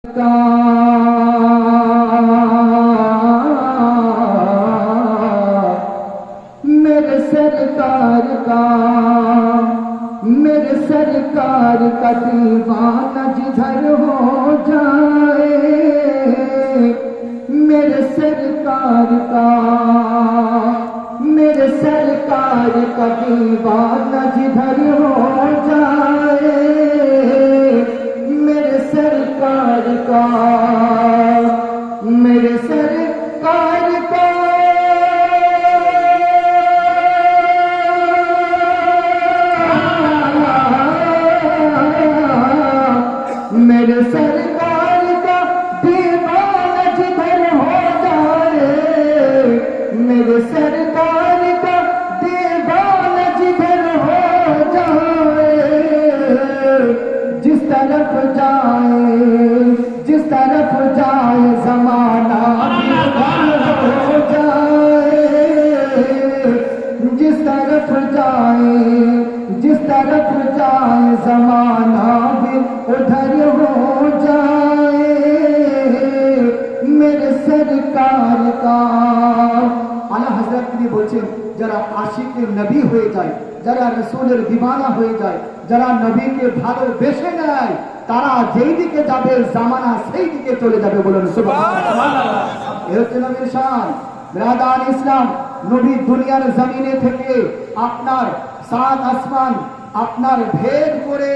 का मेरे सरकार का दीवाना जिधर हो जाए, मेरे सरकार का दीवाना जिधर हो जाए, मेरे सरकार का मेरे सरकार का दीवाना जिधर हो जाए, मेरे सरकार का दीवाना जिधर हो जाए, जिस तरफ जाए जमाना उधर हो जाए, जिस तरफ जाए जमाना भी उधर हो जाए, मेरे सरकार का। आला हजरत তিনি বলছেন, যারা আশিকে নবী হয়ে যায়, যারা রাসূলের দিওয়ানা হয়ে যায়, যারা নবীকে ভালোবেসে নেয়, তারা যেই দিকে যাবে জামানা সেই দিকে চলে যাবে। বলুন সুবহানাল্লাহ। এই হচ্ছে নবীর শান। বিরাদার ইসলাম, নবী দুনিয়ার জমিনে থেকে আপনার সাত আসমান আপনার ভেদ করে